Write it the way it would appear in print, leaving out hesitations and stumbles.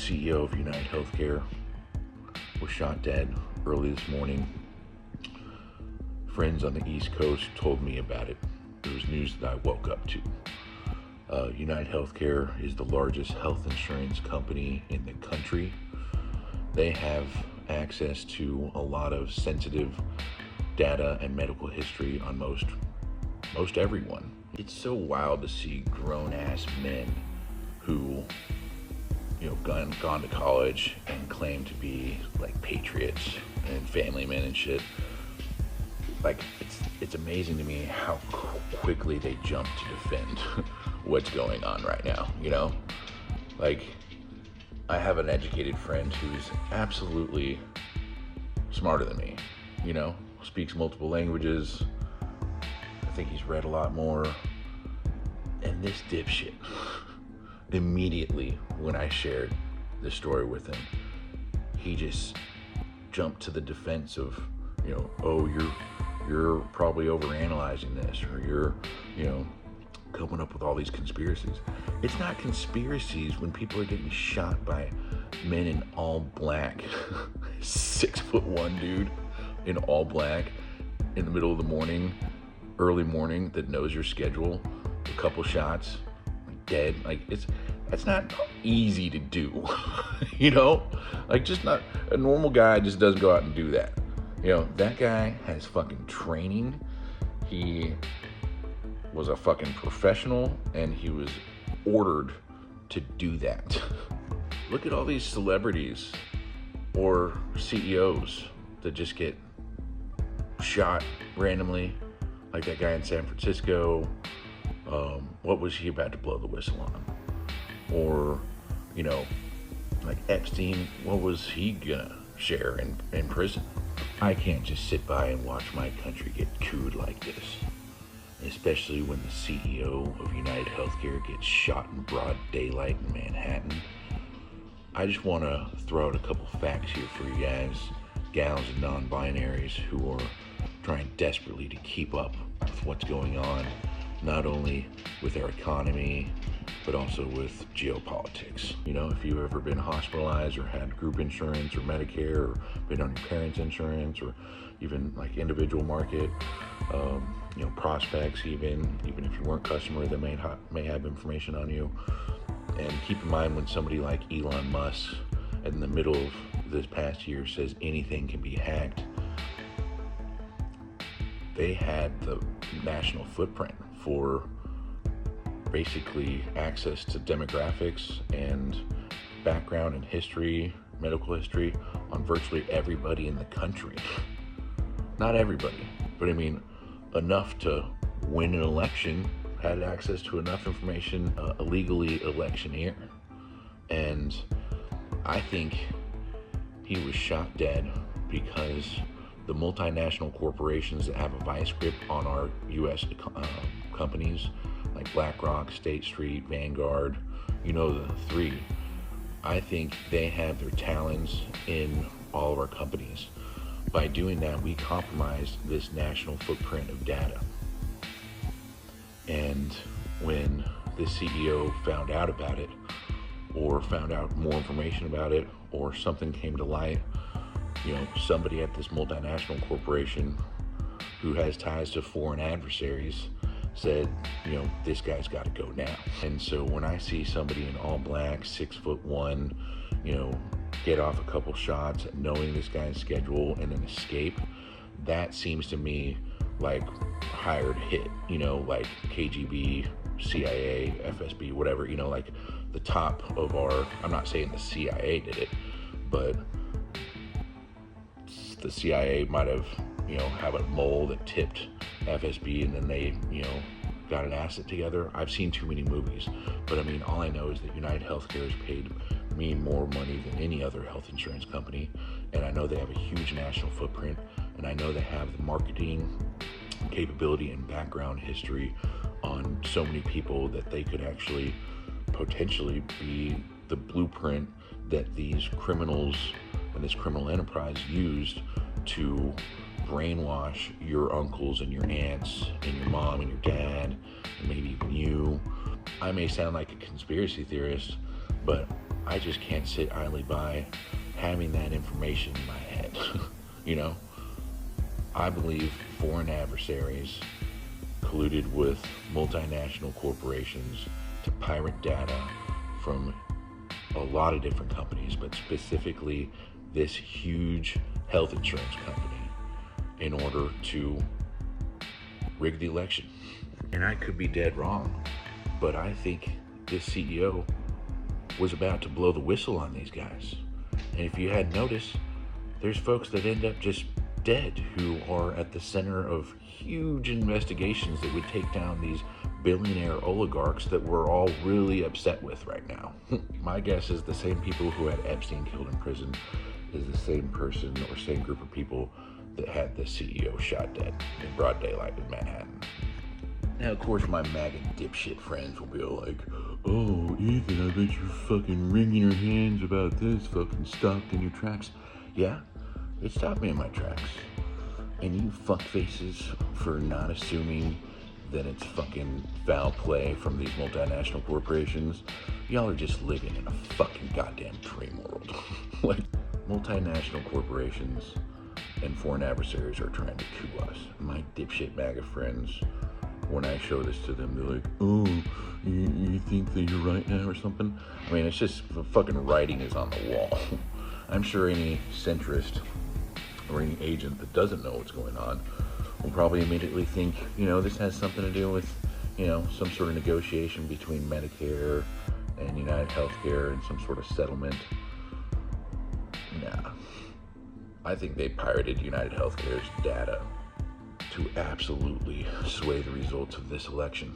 CEO of UnitedHealthcare was shot dead early this morning. Friends on the East Coast told me about it. It was news that I woke up to. UnitedHealthcare is the largest health insurance company in the country. They have access to a lot of sensitive data and medical history on most everyone. It's so wild to see grown-ass men who, gone to college and claim to be like patriots and family men and shit. Like, it's amazing to me how quickly they jump to defend what's going on right now, Like, I have an educated friend who's absolutely smarter than me, speaks multiple languages. I think he's read a lot more. And this dipshit, immediately when I shared this story with him, he just jumped to the defense of, you're probably overanalyzing this, or you're, coming up with all these conspiracies. It's not conspiracies when people are getting shot by men in all black. 6'1" dude in all black in the middle of the morning, early morning, that knows your schedule. A couple shots, dead. Like, that's not easy to do. Like, just not a normal guy just doesn't go out and do that. That guy has fucking training. He was a fucking professional, and he was ordered to do that. Look at all these celebrities or CEOs that just get shot randomly, like that guy in San Francisco. What was he about to blow the whistle on? Or, like Epstein, what was he gonna share in prison? I can't just sit by and watch my country get cooed like this, especially when the CEO of UnitedHealthcare gets shot in broad daylight in Manhattan. I just want to throw out a couple facts here for you guys, gals and non-binaries who are trying desperately to keep up with what's going on, not only with our economy, but also with geopolitics. If you've ever been hospitalized or had group insurance or Medicare, or been on your parents' insurance, or even like individual market, prospects, even if you weren't a customer, they may have information on you. And keep in mind, when somebody like Elon Musk in the middle of this past year says anything can be hacked, they had the national footprint for basically access to demographics and background and history, medical history, on virtually everybody in the country. Not everybody, but I mean enough to win an election, had access to enough information, illegally electioneer. And I think he was shot dead because the multinational corporations that have a vice grip on our U.S. companies, like BlackRock, State Street, Vanguard, the three, I think they have their talons in all of our companies. By doing that, we compromised this national footprint of data. And when the CEO found out about it, or found out more information about it, or something came to light, somebody at this multinational corporation who has ties to foreign adversaries said, this guy's got to go now. And so when I see somebody in all black, 6'1", get off a couple shots, knowing this guy's schedule, and then escape, that seems to me like hired hit, like KGB, CIA, FSB, whatever, like the top of our, I'm not saying the CIA did it, but the CIA might have, have a mole that tipped FSB, and then they, got an asset together. I've seen too many movies, but I mean, all I know is that UnitedHealthcare has paid me more money than any other health insurance company, and I know they have a huge national footprint, and I know they have the marketing capability and background history on so many people that they could actually potentially be the blueprint that these criminals and this criminal enterprise used to brainwash your uncles and your aunts and your mom and your dad and maybe even you. I may sound like a conspiracy theorist, but I just can't sit idly by having that information in my head. You know, I believe foreign adversaries colluded with multinational corporations to pirate data from a lot of different companies, but specifically this huge health insurance company, in order to rig the election. And I could be dead wrong, but I think this CEO was about to blow the whistle on these guys. And if you had noticed, there's folks that end up just dead who are at the center of huge investigations that would take down these billionaire oligarchs that we're all really upset with right now. My guess is the same people who had Epstein killed in prison is the same person or same group of people that had the CEO shot dead in broad daylight in Manhattan. Now, of course, my MAGA dipshit friends will be like, oh, Ethan, I bet you're fucking wringing your hands about this, fucking stopped in your tracks. Yeah, it stopped me in my tracks. And you fuckfaces for not assuming that it's fucking foul play from these multinational corporations, y'all are just living in a fucking goddamn dream world. Like, multinational corporations and foreign adversaries are trying to coup us. My dipshit MAGA friends, when I show this to them, they're like, oh, you think that you're right now or something? I mean, it's just the fucking writing is on the wall. I'm sure any centrist or any agent that doesn't know what's going on will probably immediately think, this has something to do with, some sort of negotiation between Medicare and UnitedHealthcare and some sort of settlement. Nah. I think they pirated UnitedHealthcare's data to absolutely sway the results of this election.